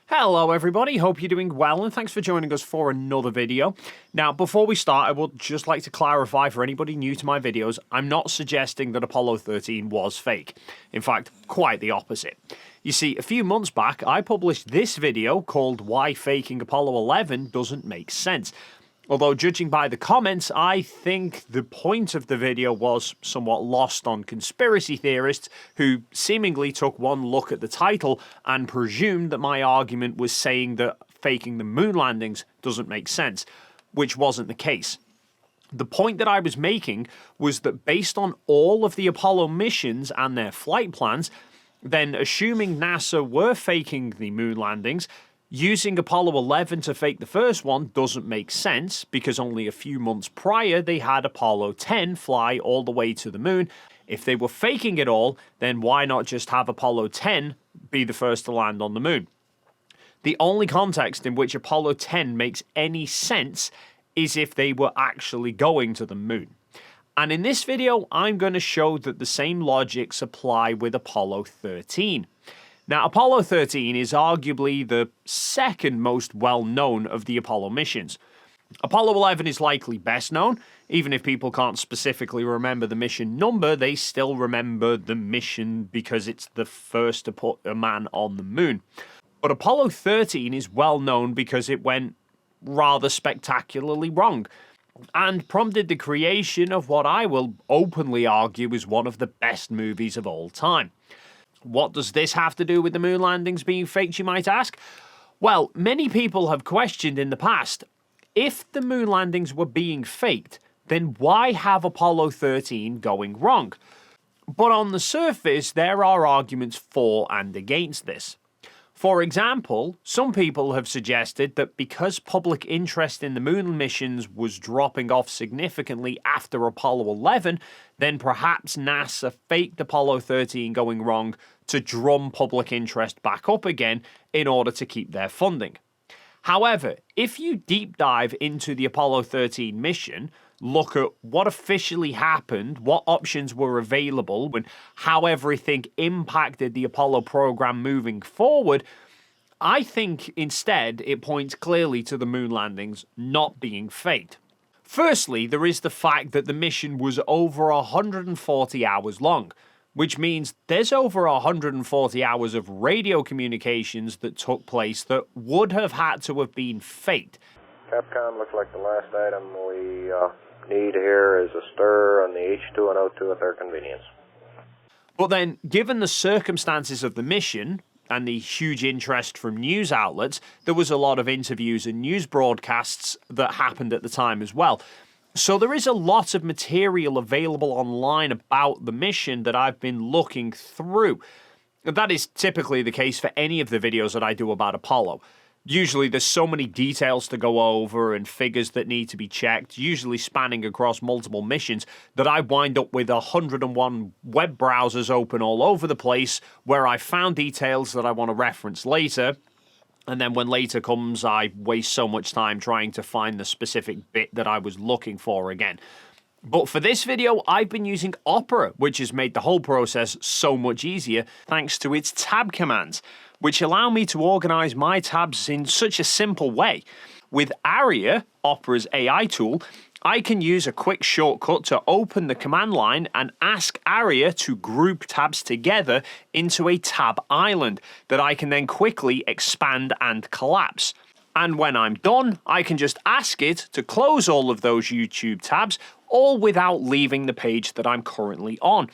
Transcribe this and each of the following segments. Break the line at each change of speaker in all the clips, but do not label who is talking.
Hello everybody, hope you're doing well and thanks for joining us for another video. Now before we start, I would just like to clarify for anybody new to my videos, I'm not suggesting that Apollo 13 was fake. In fact, quite the opposite. You see, a few months back I published this video called Why Faking Apollo 11 Doesn't Make Sense. Although judging by the comments, I think the point of the video was somewhat lost on conspiracy theorists who seemingly took one look at the title and presumed that my argument was saying that faking the moon landings doesn't make sense, which wasn't the case. The point that I was making was that based on all of the Apollo missions and their flight plans, then assuming NASA were faking the moon landings, using Apollo 11 to fake the first one doesn't make sense because only a few months prior they had Apollo 10 fly all the way to the moon. If they were faking it all, then why not just have Apollo 10 be the first to land on the moon? The only context in which Apollo 10 makes any sense is if they were actually going to the moon. And in this video, I'm going to show that the same logics apply with Apollo 13. Now, Apollo 13 is arguably the second most well-known of the Apollo missions. Apollo 11 is likely best known. Even if people can't specifically remember the mission number, they still remember the mission because it's the first to put a man on the moon. But Apollo 13 is well known because it went rather spectacularly wrong and prompted the creation of what I will openly argue is one of the best movies of all time. What does this have to do with the moon landings being faked, you might ask? Well, many people have questioned in the past, if the moon landings were being faked, then why have Apollo 13 going wrong? But on the surface, there are arguments for and against this. For example, some people have suggested that because public interest in the moon missions was dropping off significantly after Apollo 11, then perhaps NASA faked Apollo 13 going wrong to drum public interest back up again in order to keep their funding. However, if you deep dive into the Apollo 13 mission, look at what officially happened, what options were available, and how everything impacted the Apollo program moving forward, I think instead it points clearly to the moon landings not being faked. Firstly, there is the fact that the mission was over 140 hours long, which means there's over 140 hours of radio communications that took place that would have had to have been faked.
Capcom, looks like the last item we need here is a stir on the H2 and O2 at their convenience.
But then, given the circumstances of the mission and the huge interest from news outlets, there was a lot of interviews and news broadcasts that happened at the time as well. So there is a lot of material available online about the mission that I've been looking through. And that is typically the case for any of the videos that I do about Apollo. Usually there's so many details to go over and figures that need to be checked, usually spanning across multiple missions, that I wind up with 101 web browsers open all over the place where I found details that I want to reference later. And then when later comes, I waste so much time trying to find the specific bit that I was looking for again. But for this video, I've been using Opera, which has made the whole process so much easier thanks to its tab commands, which allow me to organize my tabs in such a simple way. With Aria, Opera's AI tool, I can use a quick shortcut to open the command line and ask Aria to group tabs together into a tab island that I can then quickly expand and collapse. And when I'm done, I can just ask it to close all of those YouTube tabs, all without leaving the page that I'm currently on.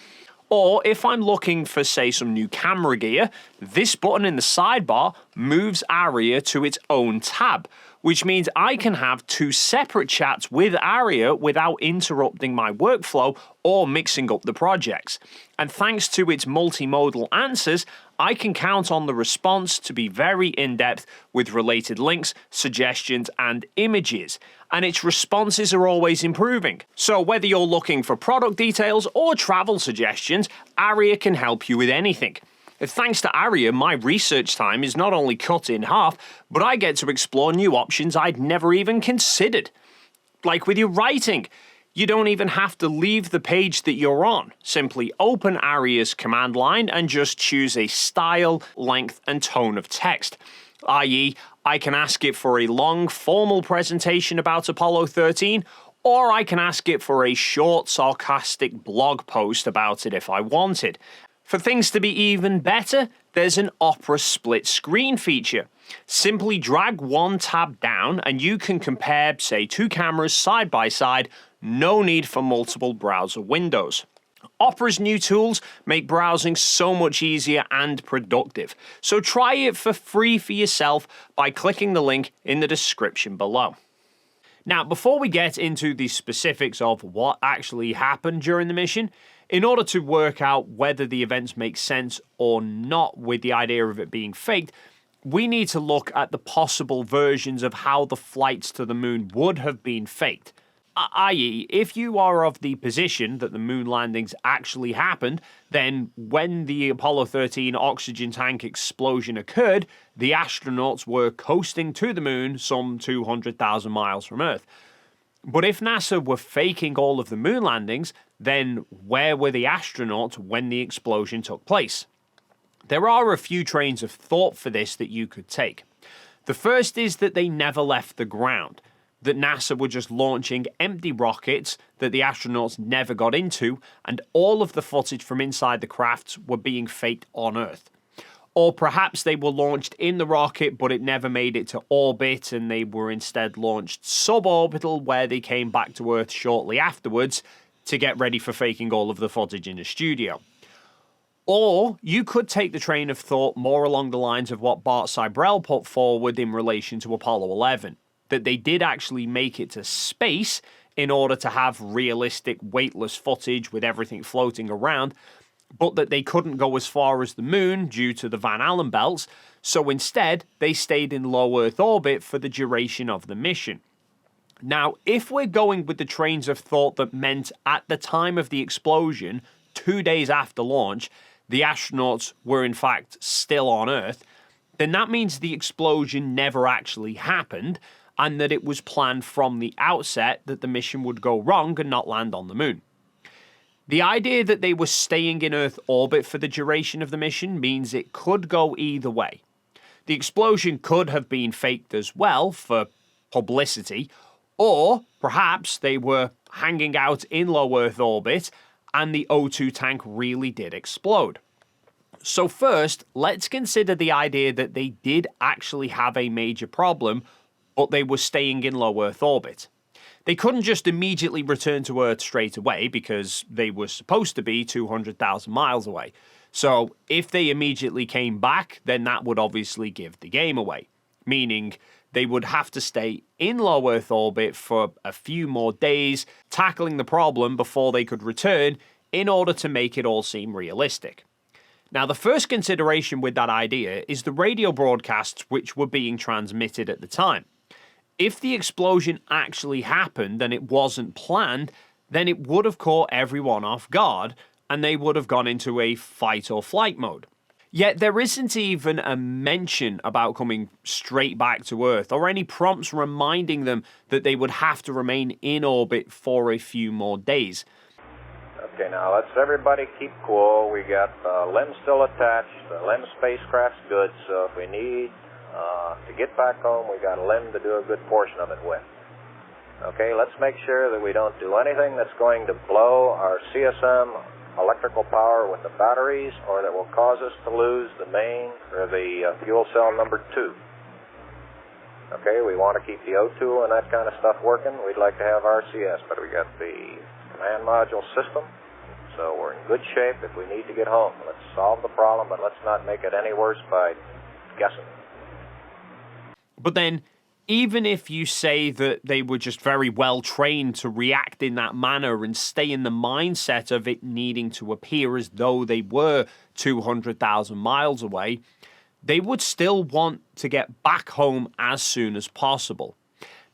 Or if I'm looking for, say, some new camera gear, this button in the sidebar moves Aria to its own tab, which means I can have two separate chats with Aria without interrupting my workflow or mixing up the projects. And thanks to its multimodal answers, I can count on the response to be very in-depth with related links, suggestions, and images. And its responses are always improving. So whether you're looking for product details or travel suggestions, Aria can help you with anything. Thanks to Aria, my research time is not only cut in half, but I get to explore new options I'd never even considered. Like with your writing. You don't even have to leave the page that you're on. Simply open ARIA's command line and just choose a style, length, and tone of text. I.e., I can ask it for a long, formal presentation about Apollo 13, or I can ask it for a short, sarcastic blog post about it if I wanted. For things to be even better, there's an Opera split screen feature. Simply drag one tab down and you can compare, say, two cameras side by side. No need for multiple browser windows. Opera's new tools make browsing so much easier and productive. So try it for free for yourself by clicking the link in the description below. Now, before we get into the specifics of what actually happened during the mission, in order to work out whether the events make sense or not with the idea of it being faked, we need to look at the possible versions of how the flights to the moon would have been faked. I.e., if you are of the position that the moon landings actually happened, then when the Apollo 13 oxygen tank explosion occurred, the astronauts were coasting to the moon some 200,000 miles from Earth. But if NASA were faking all of the moon landings, then where were the astronauts when the explosion took place? There are a few trains of thought for this that you could take. The first is that they never left the ground, that NASA were just launching empty rockets that the astronauts never got into, and all of the footage from inside the crafts were being faked on Earth. Or perhaps they were launched in the rocket, but it never made it to orbit, and they were instead launched suborbital, where they came back to Earth shortly afterwards to get ready for faking all of the footage in the studio. Or you could take the train of thought more along the lines of what Bart Sibrel put forward in relation to Apollo 11, that they did actually make it to space in order to have realistic weightless footage with everything floating around, but that they couldn't go as far as the moon due to the Van Allen belts, so instead they stayed in low Earth orbit for the duration of the mission. Now, if we're going with the trains of thought that meant at the time of the explosion, 2 days after launch, the astronauts were in fact still on Earth, then that means the explosion never actually happened, and that it was planned from the outset that the mission would go wrong and not land on the moon. The idea that they were staying in Earth orbit for the duration of the mission means it could go either way. The explosion could have been faked as well for publicity, or perhaps they were hanging out in low Earth orbit and the O2 tank really did explode. So first, let's consider the idea that they did actually have a major problem, but they were staying in low Earth orbit. They couldn't just immediately return to Earth straight away because they were supposed to be 200,000 miles away. So if they immediately came back, then that would obviously give the game away, meaning they would have to stay in low Earth orbit for a few more days, tackling the problem before they could return in order to make it all seem realistic. Now, the first consideration with that idea is the radio broadcasts which were being transmitted at the time. If the explosion actually happened and it wasn't planned, then it would have caught everyone off guard and they would have gone into a fight or flight mode. Yet there isn't even a mention about coming straight back to Earth or any prompts reminding them that they would have to remain in orbit for a few more days.
Okay, now let's everybody keep cool. We got LEM still attached. The LEM spacecraft's good, so if we need to get back home, we got LEM to do a good portion of it with. Okay, let's make sure that we don't do anything that's going to blow our CSM electrical power with the batteries or that will cause us to lose the main or the fuel cell number 2. Okay, we want to keep the O2 and that kind of stuff working. We'd like to have RCS, but we got the command module system, so we're in good shape if we need to get home. Let's solve the problem, but let's not make it any worse by guessing.
But then, even if you say that they were just very well trained to react in that manner and stay in the mindset of it needing to appear as though they were 200,000 miles away, they would still want to get back home as soon as possible.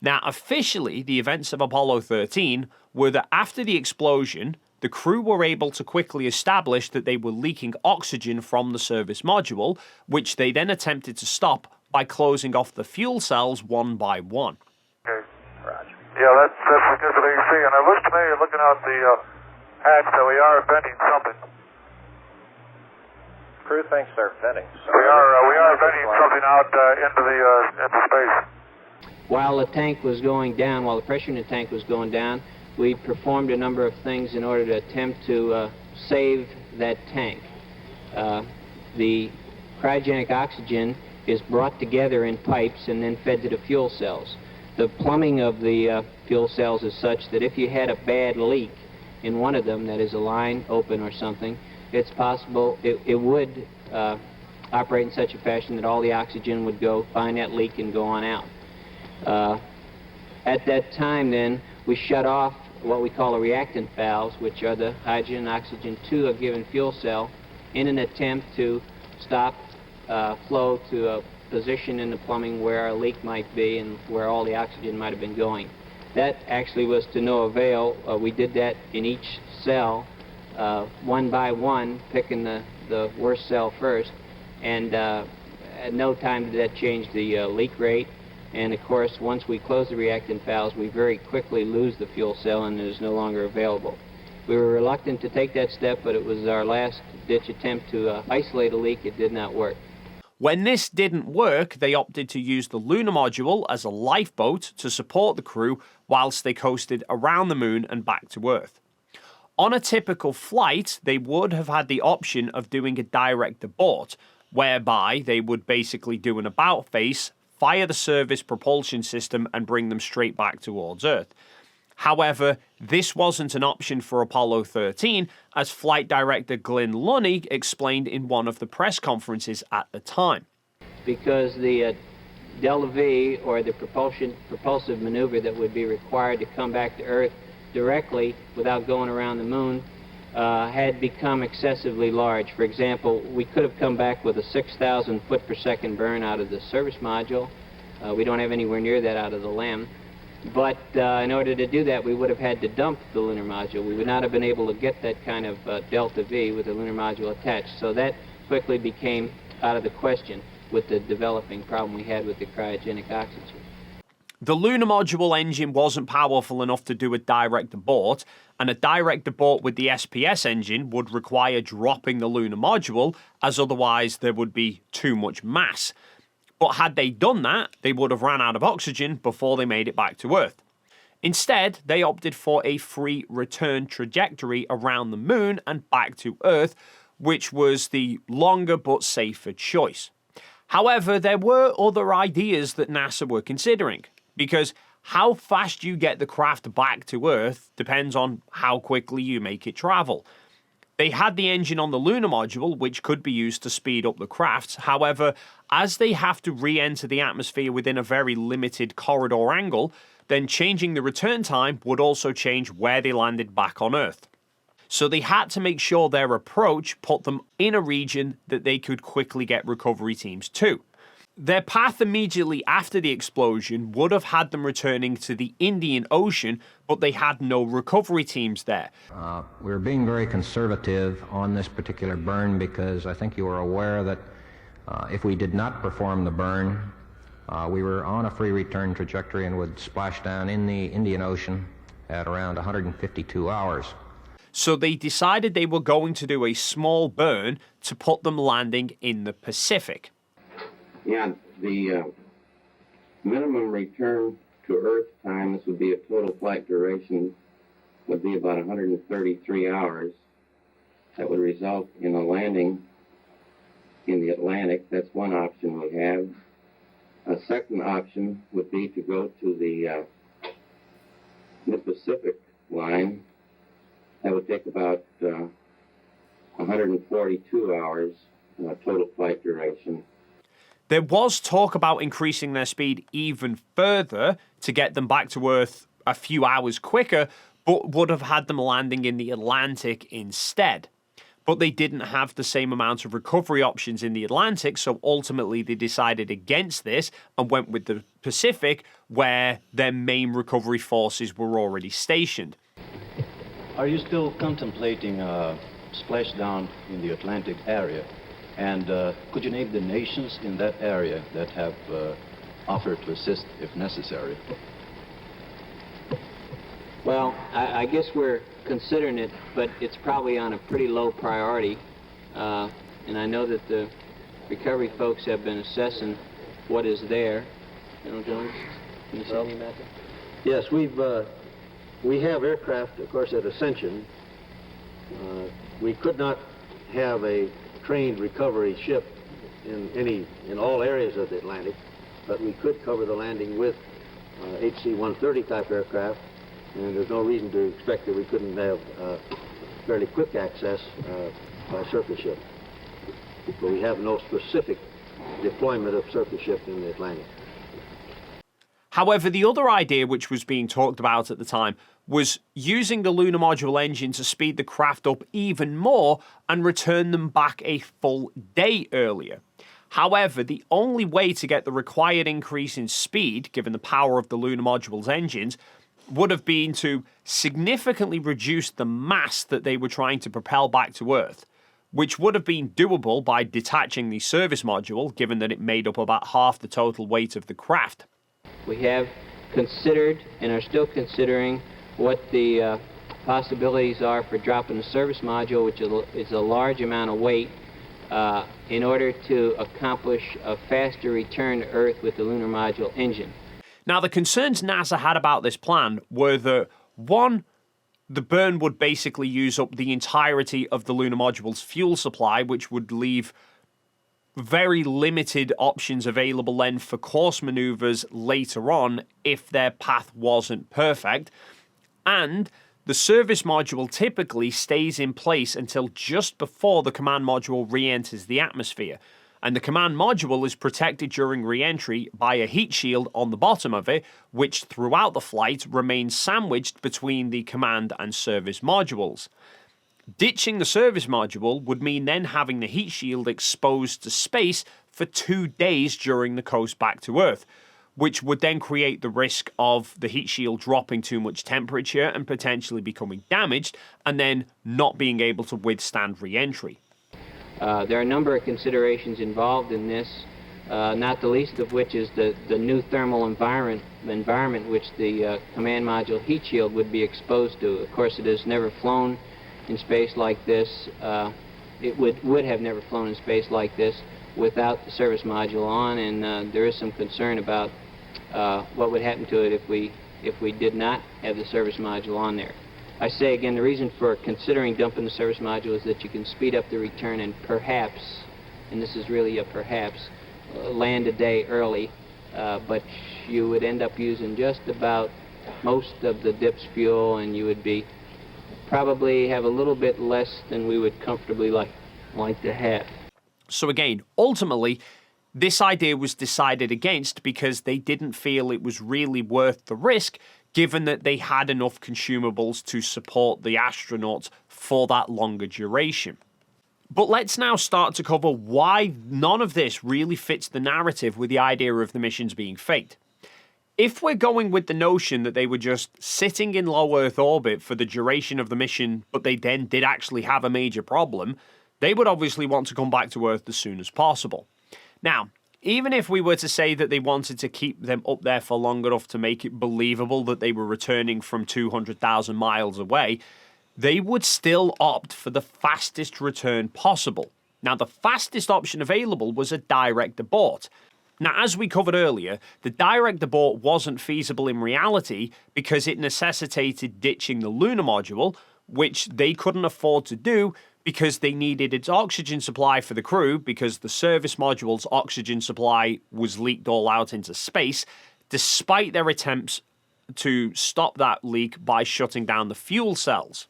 Now, officially, the events of Apollo 13 were that after the explosion, the crew were able to quickly establish that they were leaking oxygen from the service module, which they then attempted to stop by closing off the fuel cells one by one.
Okay, Roger.
Yeah, that's because of AC. And it looks to me, looking out the hatch, that we are venting something.
Crew thinks they're venting.
We are venting something out into space.
While the tank was going down, while the pressure in the tank was going down, we performed a number of things in order to attempt to save that tank. The cryogenic oxygen is brought together in pipes and then fed to the fuel cells. The plumbing of the fuel cells is such that if you had a bad leak in one of them, that is a line open or something, it's possible it would operate in such a fashion that all the oxygen would go, find that leak and go on out. At that time then, we shut off what we call the reactant valves, which are the hydrogen and oxygen to a given fuel cell, in an attempt to stop flow to a position in the plumbing where a leak might be and where all the oxygen might have been going. That actually was to no avail. We did that in each cell, one by one, picking the worst cell first, and at no time did that change the leak rate. And of course, once we close the reactant valves, we very quickly lose the fuel cell and it is no longer available. We were reluctant to take that step, but it was our last-ditch attempt to isolate a leak. It did not work.
When this didn't work, they opted to use the lunar module as a lifeboat to support the crew whilst they coasted around the moon and back to Earth. On a typical flight, they would have had the option of doing a direct abort, whereby they would basically do an about face, fire the service propulsion system and bring them straight back towards Earth. However, this wasn't an option for Apollo 13, as flight director Glyn Lunny explained in one of the press conferences at the time.
Because the delta V, or the propulsive maneuver that would be required to come back to Earth directly without going around the moon, had become excessively large. For example, we could have come back with a 6,000 foot per second burn out of the service module. We don't have anywhere near that out of the LEM. But in order to do that, we would have had to dump the lunar module. We would not have been able to get that kind of delta V with the lunar module attached. So that quickly became out of the question with the developing problem we had with the cryogenic oxygen.
The lunar module engine wasn't powerful enough to do a direct abort, and a direct abort with the SPS engine would require dropping the lunar module, as otherwise there would be too much mass. But had they done that, they would have ran out of oxygen before they made it back to Earth. Instead, they opted for a free return trajectory around the moon and back to Earth, which was the longer but safer choice. However, there were other ideas that NASA were considering, because how fast you get the craft back to Earth depends on how quickly you make it travel. They had the engine on the lunar module, which could be used to speed up the craft. However, as they have to re-enter the atmosphere within a very limited corridor angle, then changing the return time would also change where they landed back on Earth. So they had to make sure their approach put them in a region that they could quickly get recovery teams to. Their path immediately after the explosion would have had them returning to the Indian Ocean, but they had no recovery teams there.
We were being very conservative on this particular burn because I think you were aware that if we did not perform the burn, we were on a free return trajectory and would splash down in the Indian Ocean at around 152 hours.
So they decided they were going to do a small burn to put them landing in the Pacific.
Yeah, the minimum return to Earth time, this would be a total flight duration, would be about 133 hours. That would result in a landing in the Atlantic. That's one option we have. A second option would be to go to the Pacific line. That would take about 142 hours total flight duration.
There was talk about increasing their speed even further to get them back to Earth a few hours quicker, but would have had them landing in the Atlantic instead. But they didn't have the same amount of recovery options in the Atlantic, so ultimately they decided against this and went with the Pacific, where their main recovery forces were already stationed.
Are you still contemplating splashdown in the Atlantic area? And could you name the nations in that area that have offered to assist if necessary?
Well, I guess we're considering it, but it's probably on a pretty low priority. And I know that the recovery folks have been assessing what is there. General Jones, can you say anything about that?
Yes, we have aircraft, of course, at Ascension. We could not have a trained recovery ship in all areas of the Atlantic, but we could cover the landing with HC-130 type aircraft, and there's no reason to expect that we couldn't have fairly quick access by surface ship. But we have no specific deployment of surface ship in the Atlantic.
However, the other idea which was being talked about at the time was using the lunar module engine to speed the craft up even more and return them back a full day earlier. However, the only way to get the required increase in speed, given the power of the lunar module's engines, would have been to significantly reduce the mass that they were trying to propel back to Earth, which would have been doable by detaching the service module, given that it made up about half the total weight of the craft.
We have considered and are still considering what the possibilities are for dropping the service module, which is a large amount of weight, in order to accomplish a faster return to Earth with the lunar module engine.
Now, the concerns NASA had about this plan were that, one, the burn would basically use up the entirety of the lunar module's fuel supply, which would leave very limited options available then for course maneuvers later on if their path wasn't perfect. And the service module typically stays in place until just before the command module re-enters the atmosphere. And the command module is protected during re-entry by a heat shield on the bottom of it, which throughout the flight remains sandwiched between the command and service modules. Ditching the service module would mean then having the heat shield exposed to space for 2 days during the coast back to Earth, which would then create the risk of the heat shield dropping too much temperature and potentially becoming damaged, and then not being able to withstand re-entry.
There are a number of considerations involved in this, not the least of which is the new thermal environment which the command module heat shield would be exposed to. Of course, it has never flown in space like this. It would have never flown in space like this without the service module on, and there is some concern about what would happen to it if we did not have the service module on there. I say again, the reason for considering dumping the service module is that you can speed up the return and perhaps, and this is really a perhaps, land a day early, but you would end up using just about most of the dip's fuel, and you would be probably have a little bit less than we would comfortably like to have.
So again, ultimately, this idea was decided against because they didn't feel it was really worth the risk, given that they had enough consumables to support the astronauts for that longer duration. But let's now start to cover why none of this really fits the narrative with the idea of the missions being faked. If we're going with the notion that they were just sitting in low Earth orbit for the duration of the mission, but they then did actually have a major problem, they would obviously want to come back to Earth as soon as possible. Now, even if we were to say that they wanted to keep them up there for long enough to make it believable that they were returning from 200,000 miles away, they would still opt for the fastest return possible. Now, the fastest option available was a direct abort. Now, as we covered earlier, the direct abort wasn't feasible in reality because it necessitated ditching the lunar module, which they couldn't afford to do because they needed its oxygen supply for the crew because the service module's oxygen supply was leaked all out into space, despite their attempts to stop that leak by shutting down the fuel cells.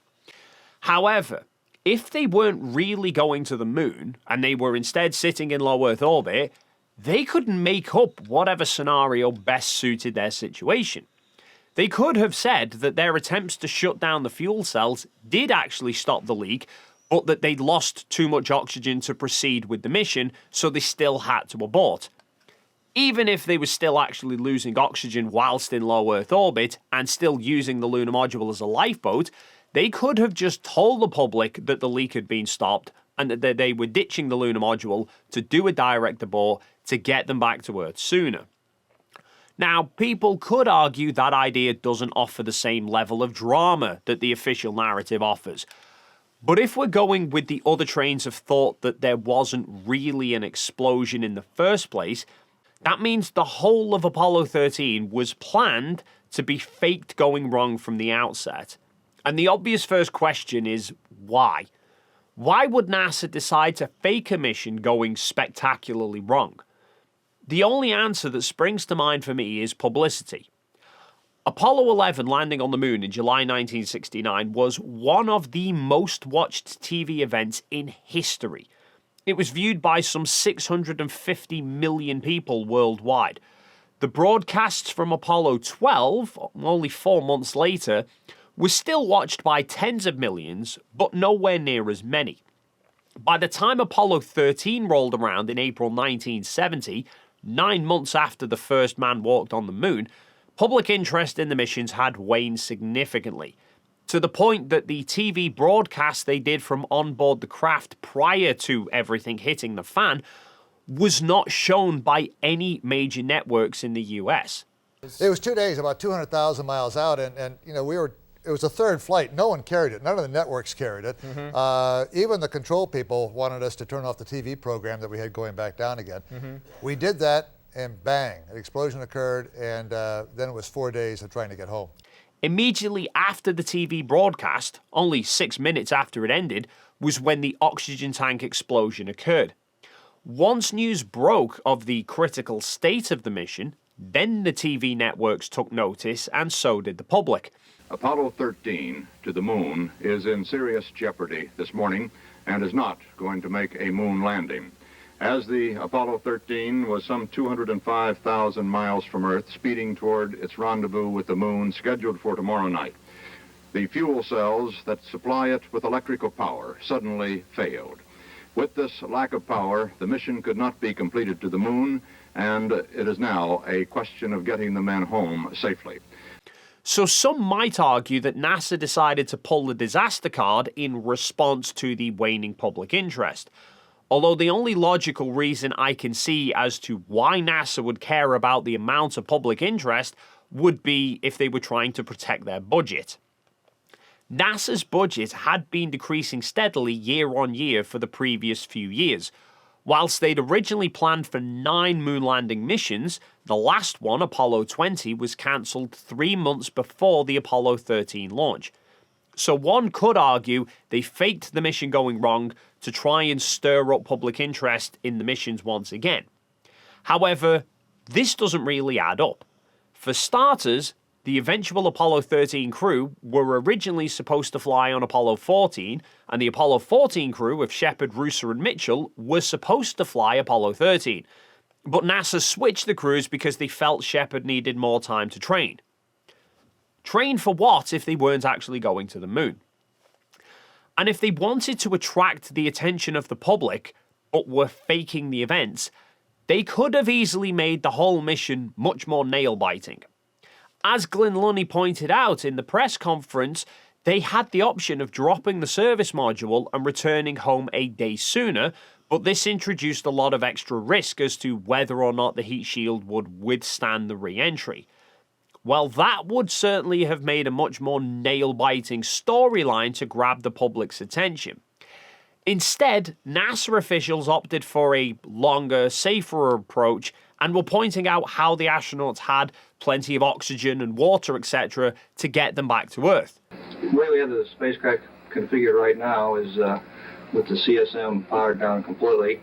However, if they weren't really going to the moon and they were instead sitting in low Earth orbit, they could make up whatever scenario best suited their situation. They could have said that their attempts to shut down the fuel cells did actually stop the leak, but that they'd lost too much oxygen to proceed with the mission, so they still had to abort. Even if they were still actually losing oxygen whilst in low Earth orbit and still using the lunar module as a lifeboat, they could have just told the public that the leak had been stopped and that they were ditching the lunar module to do a direct abort to get them back to Earth sooner. Now, people could argue that idea doesn't offer the same level of drama that the official narrative offers. But if we're going with the other trains of thought that there wasn't really an explosion in the first place, that means the whole of Apollo 13 was planned to be faked going wrong from the outset. And the obvious first question is, why? Why would NASA decide to fake a mission going spectacularly wrong? The only answer that springs to mind for me is publicity. Apollo 11 landing on the moon in July 1969 was one of the most watched TV events in history. It was viewed by some 650 million people worldwide. The broadcasts from Apollo 12, only 4 months later, were still watched by tens of millions, but nowhere near as many. By the time Apollo 13 rolled around in April 1970, 9 months after the first man walked on the moon, public interest in the missions had waned significantly, to the point that the TV broadcast they did from on board the craft prior to everything hitting the fan was not shown by any major networks in the US.
It was 2 days, about 200,000 miles out, and you know, it was a third flight. No one carried it. None of the networks carried it. Even the control people wanted us to turn off the TV program that we had going back down again. We did that, and bang, an explosion occurred, and then it was 4 days of trying to get home.
Immediately after the TV broadcast, only 6 minutes after it ended, was when the oxygen tank explosion occurred. Once news broke of the critical state of the mission, then the TV networks took notice, and so did the public.
Apollo 13 to the moon is in serious jeopardy this morning and is not going to make a moon landing. As the Apollo 13 was some 205,000 miles from Earth, speeding toward its rendezvous with the moon scheduled for tomorrow night, the fuel cells that supply it with electrical power suddenly failed. With this lack of power, the mission could not be completed to the moon, and it is now a question of getting the men home safely.
So some might argue that NASA decided to pull the disaster card in response to the waning public interest. Although the only logical reason I can see as to why NASA would care about the amount of public interest would be if they were trying to protect their budget. NASA's budget had been decreasing steadily year on year for the previous few years. Whilst they'd originally planned for 9 moon landing missions, the last one, Apollo 20, was cancelled 3 months before the Apollo 13 launch. So one could argue they faked the mission going wrong to try and stir up public interest in the missions once again. However, this doesn't really add up. For starters, the eventual Apollo 13 crew were originally supposed to fly on Apollo 14, and the Apollo 14 crew of Shepard, Rooser, and Mitchell were supposed to fly Apollo 13. But NASA switched the crews because they felt Shepard needed more time to train. Train for what if they weren't actually going to the moon? And if they wanted to attract the attention of the public, but were faking the events, they could have easily made the whole mission much more nail-biting. As Glyn Lunny pointed out in the press conference, they had the option of dropping the service module and returning home a day sooner, but this introduced a lot of extra risk as to whether or not the heat shield would withstand the re-entry. Well, that would certainly have made a much more nail-biting storyline to grab the public's attention. Instead, NASA officials opted for a longer, safer approach and were pointing out how the astronauts had plenty of oxygen and water, etc., to get them back to Earth.
The way we have the spacecraft configured right now is with the CSM powered down completely.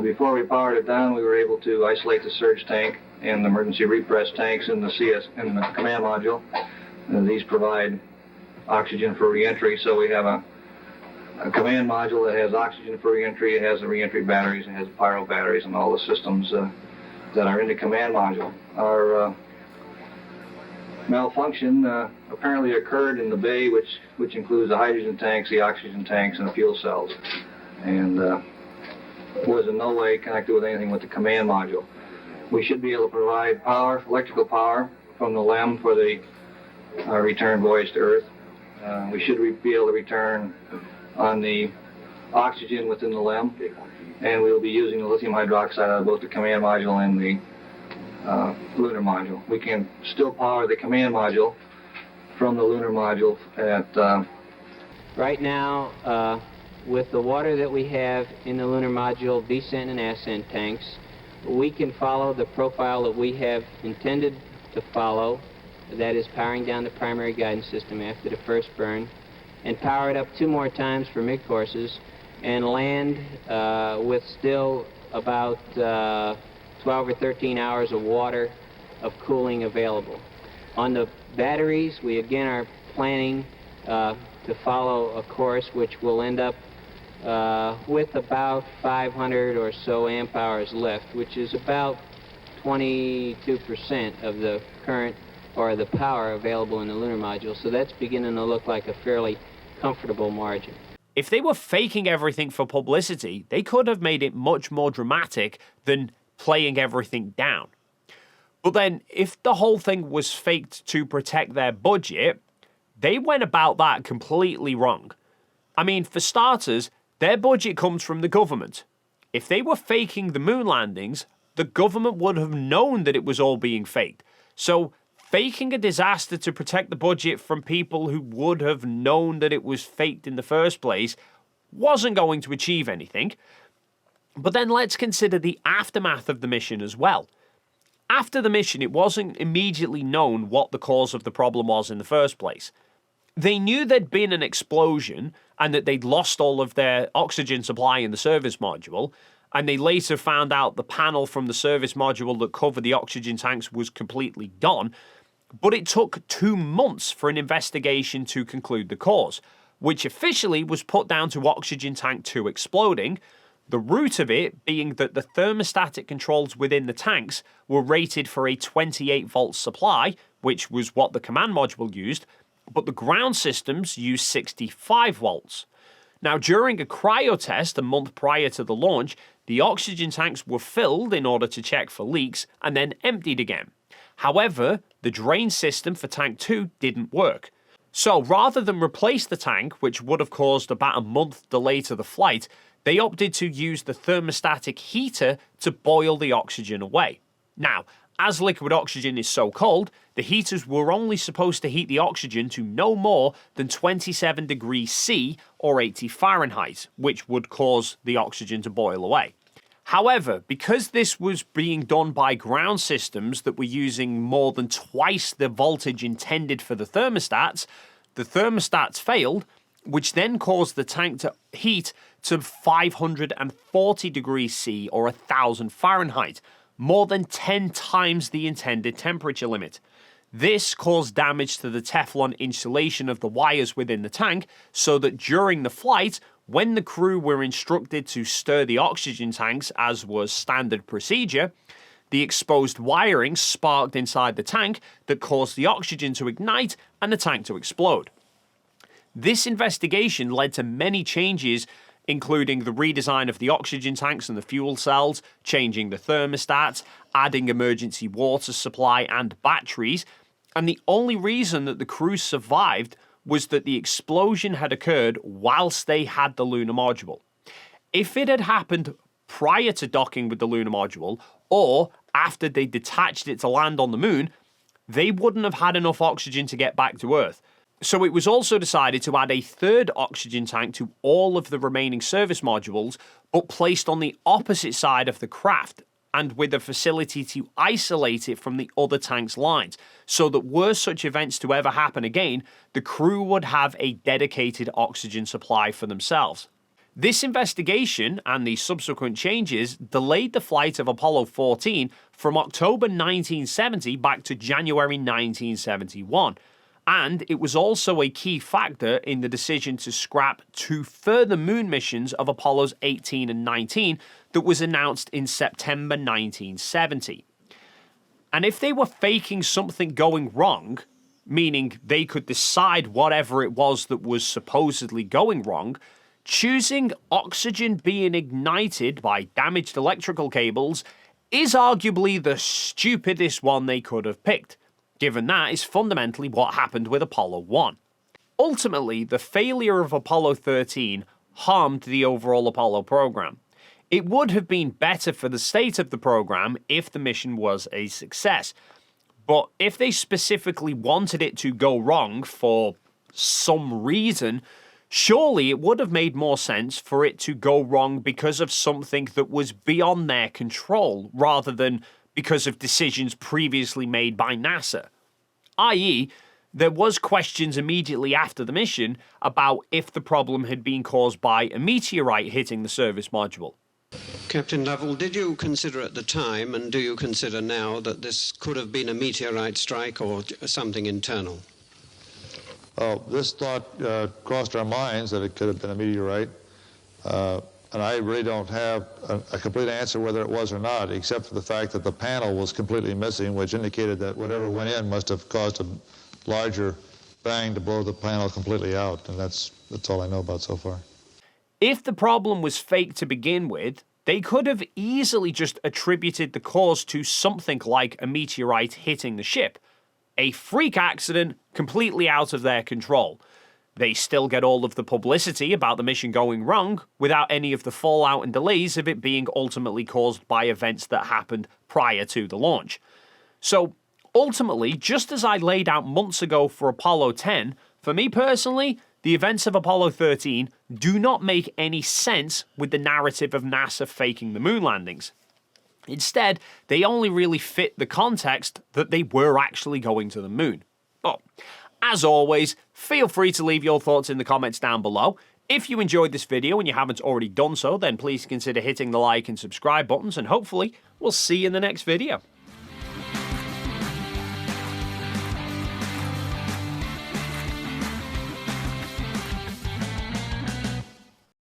Before we powered it down, we were able to isolate the surge tank and the emergency repress tanks in the command module. These provide oxygen for reentry, so we have a command module that has oxygen for reentry. It has the reentry batteries, it has pyro batteries, and all the systems that are in the command module. Our malfunction apparently occurred in the bay, which includes the hydrogen tanks, the oxygen tanks, and the fuel cells, and was in no way connected with anything with the command module. We should be able to provide power, electrical power, from the LEM for the return voyage to Earth. We should be able to return on the oxygen within the LEM, and we'll be using the lithium hydroxide out of both the command module and the
lunar module. We can still power the command module from the lunar module at...
Right now, with the water that we have in the lunar module descent and ascent tanks, we can follow the profile that we have intended to follow, that is powering down the primary guidance system after the first burn, and power it up 2 more times for mid-courses, and land with still about 12 or 13 hours of water of cooling available. On the batteries, we again are planning to follow a course which will end up with about 500 or so amp hours left, which is about 22% of the current or the power available in the lunar module. So that's beginning to look like a fairly comfortable margin.
If they were faking everything for publicity, they could have made it much more dramatic than playing everything down. But then, if the whole thing was faked to protect their budget, they went about that completely wrong. I mean, for starters, their budget comes from the government. If they were faking the moon landings, the government would have known that it was all being faked. So, faking a disaster to protect the budget from people who would have known that it was faked in the first place wasn't going to achieve anything. But then let's consider the aftermath of the mission as well. After the mission, it wasn't immediately known what the cause of the problem was in the first place. They knew there'd been an explosion and that they'd lost all of their oxygen supply in the service module, and they later found out the panel from the service module that covered the oxygen tanks was completely gone. But it took 2 months for an investigation to conclude the cause, which officially was put down to oxygen tank 2 exploding, the root of it being that the thermostatic controls within the tanks were rated for a 28-volt supply, which was what the command module used, but the ground systems used 65 volts. Now, during a cryo test a month prior to the launch, the oxygen tanks were filled in order to check for leaks and then emptied again. However, the drain system for tank 2 didn't work. So rather than replace the tank, which would have caused about a month delay to the flight, they opted to use the thermostatic heater to boil the oxygen away. Now, as liquid oxygen is so cold, the heaters were only supposed to heat the oxygen to no more than 27 degrees C or 80 Fahrenheit, which would cause the oxygen to boil away. However, because this was being done by ground systems that were using more than twice the voltage intended for the thermostats failed, which then caused the tank to heat to 540 degrees C or 1000 Fahrenheit, more than 10 times the intended temperature limit. This caused damage to the Teflon insulation of the wires within the tank, so that during the flight, when the crew were instructed to stir the oxygen tanks as was standard procedure, the exposed wiring sparked inside the tank that caused the oxygen to ignite and the tank to explode. This investigation led to many changes, including the redesign of the oxygen tanks and the fuel cells, changing the thermostats, adding emergency water supply and batteries, and the only reason that the crew survived was that the explosion had occurred whilst they had the lunar module. If it had happened prior to docking with the lunar module, or after they detached it to land on the moon, they wouldn't have had enough oxygen to get back to Earth. So it was also decided to add a third oxygen tank to all of the remaining service modules, but placed on the opposite side of the craft, and with a facility to isolate it from the other tank's lines, so that were such events to ever happen again, the crew would have a dedicated oxygen supply for themselves. This investigation and the subsequent changes delayed the flight of Apollo 14 from October 1970 back to January 1971. And it was also a key factor in the decision to scrap 2 further moon missions of Apollos 18 and 19 that was announced in September 1970. And if they were faking something going wrong, meaning they could decide whatever it was that was supposedly going wrong, choosing oxygen being ignited by damaged electrical cables is arguably the stupidest one they could have picked, given that is fundamentally what happened with Apollo 1. Ultimately, the failure of Apollo 13 harmed the overall Apollo program. It would have been better for the state of the program if the mission was a success. But if they specifically wanted it to go wrong for some reason, surely it would have made more sense for it to go wrong because of something that was beyond their control, rather than because of decisions previously made by NASA. I.e., there was questions immediately after the mission about if the problem had been caused by a meteorite hitting the service module.
Captain Lovell, did you consider at the time, and do you consider now, that this could have been a meteorite strike or something internal?
Oh, this thought crossed our minds that it could have been a meteorite, and I really don't have a complete answer whether it was or not, except for the fact that the panel was completely missing, which indicated that whatever went in must have caused a larger bang to blow the panel completely out, and that's all I know about so far.
If the problem was fake to begin with, they could have easily just attributed the cause to something like a meteorite hitting the ship. A freak accident completely out of their control. They still get all of the publicity about the mission going wrong without any of the fallout and delays of it being ultimately caused by events that happened prior to the launch. So, ultimately, just as I laid out months ago for Apollo 10, for me personally, the events of Apollo 13 do not make any sense with the narrative of NASA faking the moon landings. Instead, they only really fit the context that they were actually going to the moon. But, as always, feel free to leave your thoughts in the comments down below. If you enjoyed this video and you haven't already done so, then please consider hitting the like and subscribe buttons, and hopefully we'll see you in the next video.